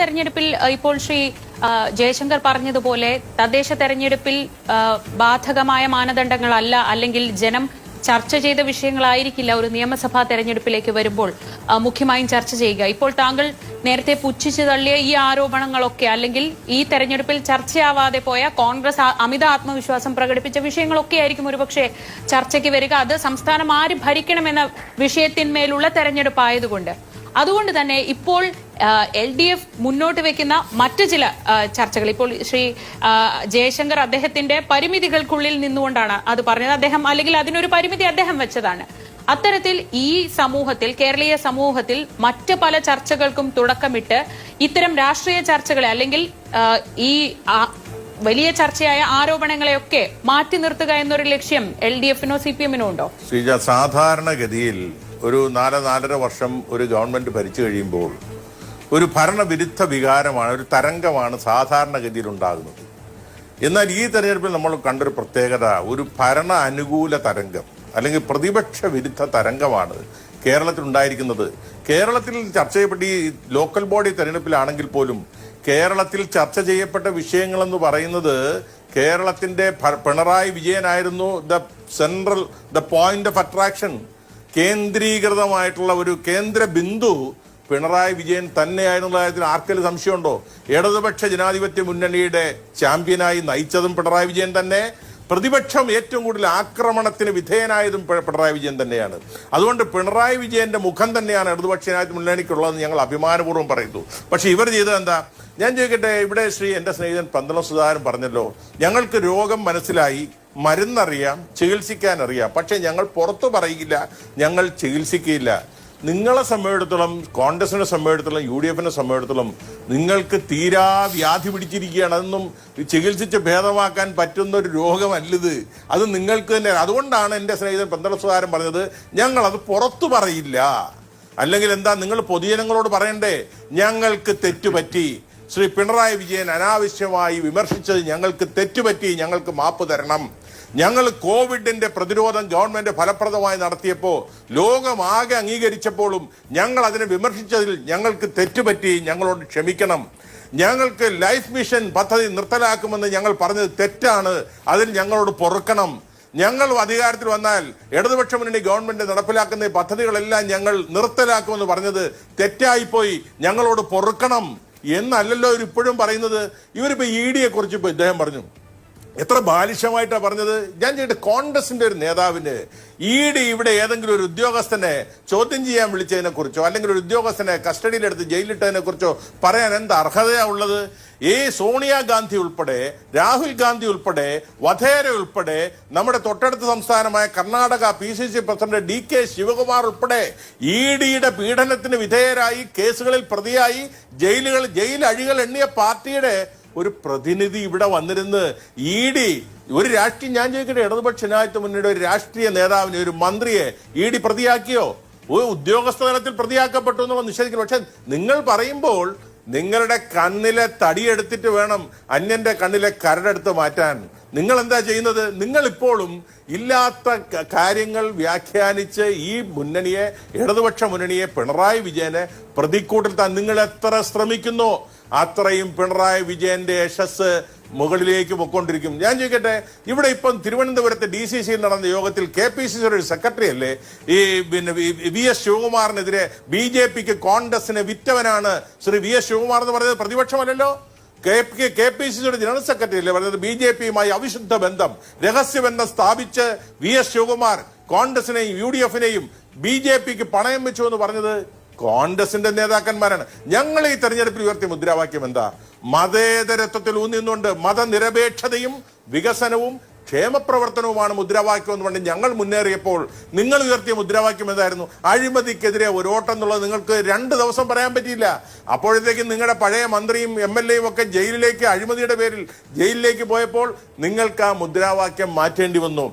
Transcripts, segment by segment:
തെരഞ്ഞെടുപ്പിൽ ഇപ്പോൾ ശ്രീ ജയശങ്കർ പറഞ്ഞതുപോലെ തദ്ദേശ തെരഞ്ഞെടുപ്പിൽ ബാധകമായ മാനദണ്ഡങ്ങളല്ല, അല്ലെങ്കിൽ ജനം ചർച്ച ചെയ്ത വിഷയങ്ങളായിരിക്കില്ല ഒരു നിയമസഭാ തെരഞ്ഞെടുപ്പിലേക്ക് വരുമ്പോൾ മുഖ്യമായും ചർച്ച ചെയ്യുക. ഇപ്പോൾ താങ്കൾ നേരത്തെ പുച്ഛിച്ചു തള്ളിയ ഈ ആരോപണങ്ങളൊക്കെ, അല്ലെങ്കിൽ ഈ തെരഞ്ഞെടുപ്പിൽ ചർച്ചയാവാതെ പോയ കോൺഗ്രസ് അമിത ആത്മവിശ്വാസം പ്രകടിപ്പിച്ച വിഷയങ്ങളൊക്കെ ആയിരിക്കും ഒരുപക്ഷെ ചർച്ചയ്ക്ക് വരിക. അത് സംസ്ഥാനം ആര് ഭരിക്കണമെന്ന വിഷയത്തിന്മേലുള്ള തെരഞ്ഞെടുപ്പ് ആയതുകൊണ്ട്. അതുകൊണ്ട് തന്നെ ഇപ്പോൾ LDF മുന്നോട്ട് വെക്കുന്ന മറ്റു ചില ചർച്ചകൾ, ഇപ്പോൾ ശ്രീ ജയശങ്കർ അദ്ദേഹത്തിന്റെ പരിമിതികൾക്കുള്ളിൽ നിന്നുകൊണ്ടാണ് അത് പറഞ്ഞത്. അദ്ദേഹം, അല്ലെങ്കിൽ അതിനൊരു പരിമിതി അദ്ദേഹം വെച്ചതാണ്. അത്തരത്തിൽ ഈ സമൂഹത്തിൽ, കേരളീയ സമൂഹത്തിൽ മറ്റ് പല ചർച്ചകൾക്കും തുടക്കമിട്ട് ഇത്തരം രാഷ്ട്രീയ ചർച്ചകളെ, അല്ലെങ്കിൽ ഈ വലിയ ചർച്ചയായ ആരോപണങ്ങളെയൊക്കെ മാറ്റി നിർത്തുക എന്നൊരു ലക്ഷ്യം LDFനോ CPMനോ ഉണ്ടോ? ശ്രീജ, സാധാരണഗതിയിൽ ഒരു 4-4.5 വർഷം ഒരു ഗവൺമെന്റ് ഭരിച്ചു കഴിയുമ്പോൾ ഒരു ഭരണവിരുദ്ധ വികാരമാണ്, ഒരു തരംഗമാണ് സാധാരണഗതിയിൽ ഉണ്ടാകുന്നത്. എന്നാൽ ഈ തെരഞ്ഞെടുപ്പിൽ നമ്മൾ കണ്ടൊരു പ്രത്യേകത, ഒരു ഭരണ അനുകൂല തരംഗം അല്ലെങ്കിൽ പ്രതിപക്ഷ വിരുദ്ധ തരംഗമാണ് കേരളത്തിൽ ഉണ്ടായിരിക്കുന്നത്. കേരളത്തിൽ ചർച്ച ചെയ്യപ്പെട്ട ഈ ലോക്കൽ ബോഡി തെരഞ്ഞെടുപ്പിലാണെങ്കിൽ പോലും കേരളത്തിൽ ചർച്ച ചെയ്യപ്പെട്ട വിഷയങ്ങളെന്ന് പറയുന്നത് കേരളത്തിന്റെ പിണറായി വിജയനായിരുന്നു ദ പോയിന്റ് ഓഫ് അട്രാക്ഷൻ. കേന്ദ്രീകൃതമായിട്ടുള്ള ഒരു കേന്ദ്ര ബിന്ദു പിണറായി വിജയൻ തന്നെയായിരുന്നുള്ള കാര്യത്തിൽ ആർക്കെങ്കിലും സംശയമുണ്ടോ? ഇടതുപക്ഷ ജനാധിപത്യ മുന്നണിയുടെ ചാമ്പ്യനായി നയിച്ചതും പിണറായി വിജയൻ തന്നെ. പ്രതിപക്ഷം ഏറ്റവും കൂടുതൽ ആക്രമണത്തിന് വിധേയനായതും പിണറായി വിജയൻ തന്നെയാണ്. അതുകൊണ്ട് പിണറായി വിജയന്റെ മുഖം തന്നെയാണ് ഇടതുപക്ഷ ജനാധിപത്യ മുന്നണിക്കുള്ളതെന്ന് ഞങ്ങൾ അഭിമാനപൂർവ്വം പറയുന്നു. പക്ഷെ ഇവർ ചെയ്തത് എന്താ? ഞാൻ ചോദിക്കട്ടെ, ഇവിടെ എന്റെ സ്നേഹിതൻ പന്തളം സുധാകരൻ പറഞ്ഞല്ലോ, ഞങ്ങൾക്ക് രോഗം മനസ്സിലായി, മരുന്നറിയാം, ചികിത്സിക്കാൻ അറിയാം, പക്ഷെ ഞങ്ങൾ പുറത്തു പറയില്ല, ഞങ്ങൾ ചികിത്സിക്കില്ല. നിങ്ങളെ സംബന്ധിച്ചിടത്തോളം, കോൺഗ്രസിനെ സംബന്ധിച്ചിടത്തോളം, UDFനെ സംബന്ധിച്ചിടത്തോളം നിങ്ങൾക്ക് തീരാ വ്യാധി പിടിച്ചിരിക്കുകയാണ്. അതൊന്നും ചികിത്സിച്ച് ഭേദമാക്കാൻ പറ്റുന്ന ഒരു രോഗമല്ലിത്. അത് നിങ്ങൾക്ക് തന്നെ. അതുകൊണ്ടാണ് എൻ്റെ സ്നേഹിതൻ പന്തളം സുധാകരൻ പറഞ്ഞത്, ഞങ്ങളത് പുറത്തു പറയില്ല. അല്ലെങ്കിൽ എന്താ, നിങ്ങൾ പൊതുജനങ്ങളോട് പറയണ്ടേ, ഞങ്ങൾക്ക് തെറ്റുപറ്റി, ശ്രീ പിണറായി വിജയൻ അനാവശ്യമായി വിമർശിച്ചത് ഞങ്ങൾക്ക് തെറ്റുപറ്റി, ഞങ്ങൾക്ക് മാപ്പ് തരണം. ഞങ്ങൾ കോവിഡിന്റെ പ്രതിരോധം ഗവൺമെന്റ് ഫലപ്രദമായി നടത്തിയപ്പോൾ, ലോകമാകെ അംഗീകരിച്ചപ്പോഴും ഞങ്ങൾ അതിനെ വിമർശിച്ചതിൽ ഞങ്ങൾക്ക് തെറ്റുപറ്റി, ഞങ്ങളോട് ക്ഷമിക്കണം. ഞങ്ങൾക്ക് ലൈഫ് മിഷൻ പദ്ധതി നിർത്തലാക്കുമെന്ന് ഞങ്ങൾ പറഞ്ഞത് തെറ്റാണ്, അതിൽ ഞങ്ങളോട് പൊറുക്കണം. ഞങ്ങൾ അധികാരത്തിൽ വന്നാൽ ഇടതുപക്ഷ മുന്നണി ഗവൺമെന്റ് നടപ്പിലാക്കുന്ന പദ്ധതികളെല്ലാം ഞങ്ങൾ നിർത്തലാക്കുമെന്ന് പറഞ്ഞത് തെറ്റായിപ്പോയി, ഞങ്ങളോട് പൊറുക്കണം എന്നല്ലല്ലോ ഇവരിപ്പോഴും പറയുന്നത്. ഇവരിപ്പോ ED കുറിച്ച് ഇപ്പൊ ഇദ്ദേഹം പറഞ്ഞു, എത്ര ബാലിശമായിട്ടാണ് പറഞ്ഞത്. ഞാൻ ചെയ്തിട്ട് കോൺഗ്രസിന്റെ ഒരു നേതാവിന് ED ഇവിടെ ഏതെങ്കിലും ഒരു ഉദ്യോഗസ്ഥനെ ചോദ്യം ചെയ്യാൻ വിളിച്ചതിനെ കുറിച്ചോ, അല്ലെങ്കിൽ ഒരു ഉദ്യോഗസ്ഥനെ കസ്റ്റഡിയിലെടുത്ത് ജയിലിട്ടതിനെ കുറിച്ചോ പറയാൻ എന്ത് അർഹതയാ ഉള്ളത്? സോണിയാഗാന്ധി ഉൾപ്പെടെ, രാഹുൽ ഗാന്ധി ഉൾപ്പെടെ, വധേര ഉൾപ്പെടെ, നമ്മുടെ തൊട്ടടുത്ത സംസ്ഥാനമായ Karnataka PCC president DK Shivakumar ഉൾപ്പെടെ EDയുടെ പീഡനത്തിന് വിധേയരായി കേസുകളിൽ പ്രതിയായി ജയിൽ അഴികൾ എണ്ണിയ പാർട്ടിയുടെ ഒരു പ്രതിനിധി ഇവിടെ വന്നിരുന്ന് ED ഒരു രാഷ്ട്രീയ, ഞാൻ ചോദിക്കട്ടെ, ഇടതുപക്ഷ ജനാധിപത്യ മുന്നണിയുടെ ഒരു രാഷ്ട്രീയ നേതാവിനെ, ഒരു മന്ത്രിയെ ED പ്രതിയാക്കിയോ? ഒരു ഉദ്യോഗസ്ഥ തലത്തിൽ പ്രതിയാക്കപ്പെട്ടു എന്നുള്ള നിഷേധിക്കുന്നു. പക്ഷെ നിങ്ങൾ പറയുമ്പോൾ നിങ്ങളുടെ കണ്ണിലെ തടിയെടുത്തിട്ട് വേണം അന്യന്റെ കണ്ണിലെ കരടെടുത്ത് മാറ്റാൻ. നിങ്ങൾ എന്താ ചെയ്യുന്നത്? നിങ്ങൾ ഇപ്പോഴും ഇല്ലാത്ത കാര്യങ്ങൾ വ്യാഖ്യാനിച്ച് ഈ മുന്നണിയെ, ഇടതുപക്ഷ മുന്നണിയെ, പിണറായി വിജയനെ പ്രതിക്കൂട്ടിൽ നിങ്ങൾ എത്ര ശ്രമിക്കുന്നോ അത്രയും പിണറായി വിജയന്റെ യശസ് മുകളിലേക്ക് പൊക്കൊണ്ടിരിക്കും. ഞാൻ ചോദിക്കട്ടെ, ഇവിടെ ഇപ്പം തിരുവനന്തപുരത്ത് DCCയിൽ നടന്ന യോഗത്തിൽ KPCCയുടെ ഒരു സെക്രട്ടറി അല്ലേ VS ശിവകുമാറിനെതിരെ BJPക്ക് കോൺഗ്രസിനെ വിറ്റവനാണ് ശ്രീ VS ശിവകുമാർ എന്ന് പറയുന്നത്? പ്രതിപക്ഷമല്ലല്ലോ. KPCCയുടെ ജനറൽ സെക്രട്ടറി അല്ലേ പറഞ്ഞത് BJPയുമായി അവിശുദ്ധ ബന്ധം, രഹസ്യബന്ധം സ്ഥാപിച്ച് VS ശിവകുമാർ കോൺഗ്രസിനെയും UDFനെയും BJPക്ക് പണയം വെച്ചു എന്ന് പറഞ്ഞത് കോൺഗ്രസിന്റെ നേതാക്കന്മാരാണ്. ഞങ്ങൾ ഈ തെരഞ്ഞെടുപ്പിൽ ഉയർത്തിയ മുദ്രാവാക്യം എന്താ? മതേതരത്വത്തിൽ ഊന്നിന്നുകൊണ്ട് മതനിരപേക്ഷതയും വികസനവും ക്ഷേമപ്രവർത്തനവുമാണ് മുദ്രാവാക്യം എന്ന് പറഞ്ഞ് ഞങ്ങൾ മുന്നേറിയപ്പോൾ നിങ്ങൾ ഉയർത്തിയ മുദ്രാവാക്യം എന്തായിരുന്നു? അഴിമതിക്കെതിരെ ഒരു ഓട്ടം എന്നുള്ളത് നിങ്ങൾക്ക് 2 ദിവസം പറയാൻ പറ്റിയില്ല. അപ്പോഴത്തേക്കും നിങ്ങളുടെ പഴയ മന്ത്രിയും MLAയും ഒക്കെ ജയിലിലേക്ക്, അഴിമതിയുടെ പേരിൽ ജയിലിലേക്ക് പോയപ്പോൾ നിങ്ങൾക്ക് ആ മുദ്രാവാക്യം മാറ്റേണ്ടി വന്നു.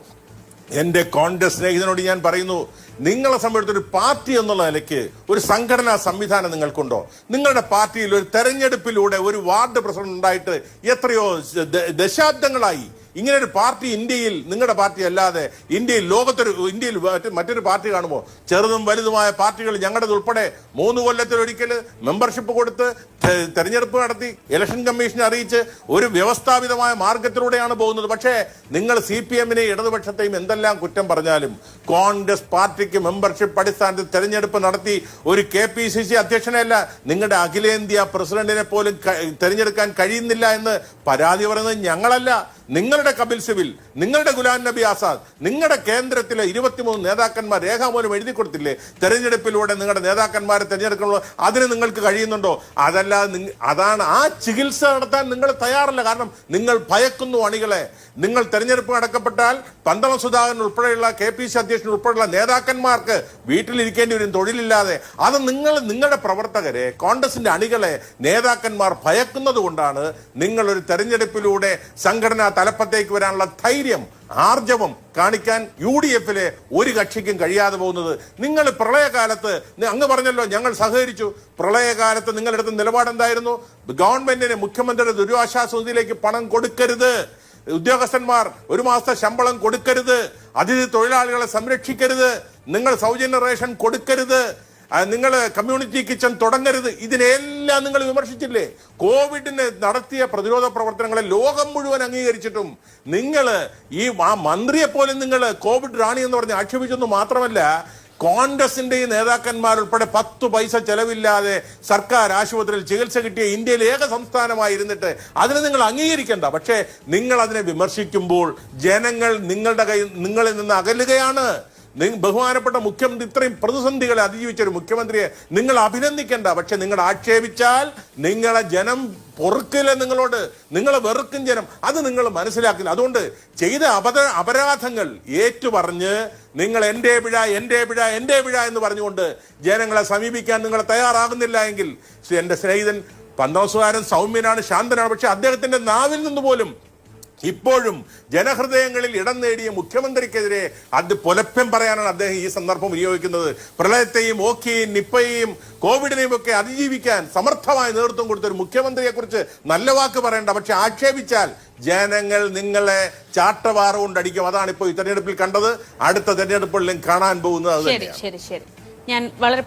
എന്റെ കോൺഗ്രസ് സ്നേഹിതനോട് ഞാൻ പറയുന്നു, നിങ്ങളെ സംബന്ധിച്ച് ഒരു പാർട്ടി എന്നുള്ള നിലയ്ക്ക് ഒരു സംഘടനാ സംവിധാനം നിങ്ങൾക്കുണ്ടോ? നിങ്ങളുടെ പാർട്ടിയിൽ ഒരു തെരഞ്ഞെടുപ്പിലൂടെ ഒരു വാർഡ് പ്രസിഡന്റ് ഉണ്ടായിട്ട് എത്രയോ ദശാബ്ദങ്ങളായി ഇങ്ങനെ ഒരു പാർട്ടി ഇന്ത്യയിൽ, നിങ്ങളുടെ പാർട്ടി അല്ലാതെ ഇന്ത്യയിൽ മറ്റൊരു പാർട്ടി കാണുമ്പോൾ ചെറുതും വലുതുമായ പാർട്ടികൾ ഞങ്ങളുടെ ഉൾപ്പെടെ 3 കൊല്ലത്തിലൊരിക്കൽ മെമ്പർഷിപ്പ് കൊടുത്ത് തെരഞ്ഞെടുപ്പ് നടത്തി ഇലക്ഷൻ കമ്മീഷനെ അറിയിച്ച് ഒരു വ്യവസ്ഥാപിതമായ മാർഗത്തിലൂടെയാണ് പോകുന്നത്. പക്ഷേ നിങ്ങൾ CPM-നെ ഇടതുപക്ഷത്തെയും എന്തെല്ലാം കുറ്റം പറഞ്ഞാലും കോൺഗ്രസ് പാർട്ടിക്ക് മെമ്പർഷിപ്പ് അടിസ്ഥാനത്തിൽ തെരഞ്ഞെടുപ്പ് നടത്തി ഒരു KPCC അധ്യക്ഷനെയല്ല, നിങ്ങളുടെ അഖിലേന്ത്യാ പ്രസിഡന്റിനെ പോലും തെരഞ്ഞെടുക്കാൻ കഴിയുന്നില്ല എന്ന് പരാതി പറയുന്നത് ഞങ്ങളല്ല, നിങ്ങളുടെ കപിൽ സിബിൽ, നിങ്ങളുടെ ഗുലാം നബി ആസാദ്, നിങ്ങളുടെ കേന്ദ്രത്തിലെ 23 നേതാക്കന്മാർ രേഖാമൂലം എഴുതി കൊടുത്തില്ലേ തെരഞ്ഞെടുപ്പിലൂടെ നിങ്ങളുടെ നേതാക്കന്മാരെ തെരഞ്ഞെടുക്കണമല്ലോ. അതിന് നിങ്ങൾക്ക് കഴിയുന്നുണ്ടോ? അതാണ് ആ ചികിത്സ നടത്താൻ നിങ്ങൾ തയ്യാറല്ല. കാരണം നിങ്ങൾ ഭയക്കുന്നു അണികളെ. നിങ്ങൾ തെരഞ്ഞെടുപ്പ് നടക്കപ്പെട്ടാൽ പന്തളം സുധാകരൻ ഉൾപ്പെടെയുള്ള KPCC അധ്യക്ഷൻ ഉൾപ്പെടെയുള്ള നേതാക്കന്മാർക്ക് വീട്ടിലിരിക്കേണ്ടി വരും തൊഴിലില്ലാതെ. അത് നിങ്ങളുടെ പ്രവർത്തകരെ, കോൺഗ്രസിന്റെ അണികളെ നേതാക്കന്മാർ ഭയക്കുന്നത് കൊണ്ടാണ് നിങ്ങൾ ഒരു തെരഞ്ഞെടുപ്പിലൂടെ സംഘടനാ തലപ്പത്തേക്ക് വരാനുള്ള ധൈര്യം, ആർജവം കാണിക്കാൻ UDF-ലെ ഒരു കക്ഷിക്കും കഴിയാതെ പോകുന്നത്. നിങ്ങൾ പ്രളയകാലത്ത് അങ്ങ് പറഞ്ഞല്ലോ ഞങ്ങൾ സഹകരിച്ചു. പ്രളയകാലത്ത് നിങ്ങളെടുത്ത നിലപാടെന്തായിരുന്നു? ഗവൺമെന്റിന്, മുഖ്യമന്ത്രിയുടെ ദുരിതാശ്വാസ നിധിയിലേക്ക് പണം കൊടുക്കരുത്, ഉദ്യോഗസ്ഥന്മാർ 1 മാസത്തെ ശമ്പളം കൊടുക്കരുത്, അതിഥി തൊഴിലാളികളെ സംരക്ഷിക്കരുത്, നിങ്ങൾ സൗജന്യ റേഷൻ കൊടുക്കരുത്, നിങ്ങൾ കമ്മ്യൂണിറ്റി കിച്ചൺ തുടങ്ങരുത്. ഇതിനെല്ലാം നിങ്ങൾ വിമർശിച്ചില്ലേ? കോവിഡിന് നടത്തിയ പ്രതിരോധ പ്രവർത്തനങ്ങളെ ലോകം മുഴുവൻ അംഗീകരിച്ചിട്ടും നിങ്ങൾ ആ മന്ത്രിയെ പോലും നിങ്ങൾ കോവിഡ് റാണി എന്ന് പറഞ്ഞ് ആക്ഷേപിച്ചെന്ന് മാത്രമല്ല, കോൺഗ്രസിന്റെ നേതാക്കന്മാരുൾപ്പെടെ 10 പൈസ ചെലവില്ലാതെ സർക്കാർ ആശുപത്രിയിൽ ചികിത്സ കിട്ടിയ ഇന്ത്യയിലെ ഏക സംസ്ഥാനമായിരുന്നിട്ട് അതിനെ നിങ്ങൾ അംഗീകരിക്കണ്ട. പക്ഷേ നിങ്ങൾ അതിനെ വിമർശിക്കുമ്പോൾ ജനങ്ങൾ നിങ്ങളിൽ നിന്ന് അകലുകയാണ്. ബഹുമാനപ്പെട്ട മുഖ്യമന്ത്രി ഇത്രയും പ്രതിസന്ധികളെ അതിജീവിച്ച ഒരു മുഖ്യമന്ത്രിയെ നിങ്ങൾ അഭിനന്ദിക്കേണ്ട. പക്ഷെ നിങ്ങൾ ആക്ഷേപിച്ചാൽ നിങ്ങളെ ജനം പൊറുക്കില്ല, നിങ്ങളെ വെറുക്കും ജനം. അത് നിങ്ങൾ മനസ്സിലാക്കില്ല. അതുകൊണ്ട് ചെയ്ത അപരാധങ്ങൾ ഏറ്റുപറഞ്ഞ് നിങ്ങൾ എന്റെ പിഴ എന്ന് പറഞ്ഞുകൊണ്ട് ജനങ്ങളെ സമീപിക്കാൻ നിങ്ങൾ തയ്യാറാകുന്നില്ല എങ്കിൽ, എന്റെ സ്നേഹിതൻ പന്തോസുകാരൻ സൗമ്യനാണ്, ശാന്തനാണ്. പക്ഷെ അദ്ദേഹത്തിന്റെ നാവിൽ നിന്ന് പോലും ഇപ്പോഴും ജനഹൃദയങ്ങളിൽ ഇടം നേടിയ മുഖ്യമന്ത്രിക്കെതിരെ അത് പൊലപ്യം പറയാനാണ് അദ്ദേഹം ഈ സന്ദർഭം വിനിയോഗിക്കുന്നത്. പ്രളയത്തെയും ഓഖിയെയും നിപ്പയെയും കോവിഡിനെയും ഒക്കെ അതിജീവിക്കാൻ സമർത്ഥമായ നേതൃത്വം കൊടുത്ത ഒരു മുഖ്യമന്ത്രിയെ കുറിച്ച് നല്ല വാക്ക് പറയണ്ട. പക്ഷെ ആക്ഷേപിച്ചാൽ ജനങ്ങൾ നിങ്ങളെ ചാട്ടവാറ കൊണ്ടടിക്കും. അതാണ് ഇപ്പോൾ ഈ തെരഞ്ഞെടുപ്പിൽ കണ്ടത്. അടുത്ത തെരഞ്ഞെടുപ്പുകളിലും കാണാൻ പോകുന്നത് അത് തന്നെയാണ്. ഞാൻ വളരെ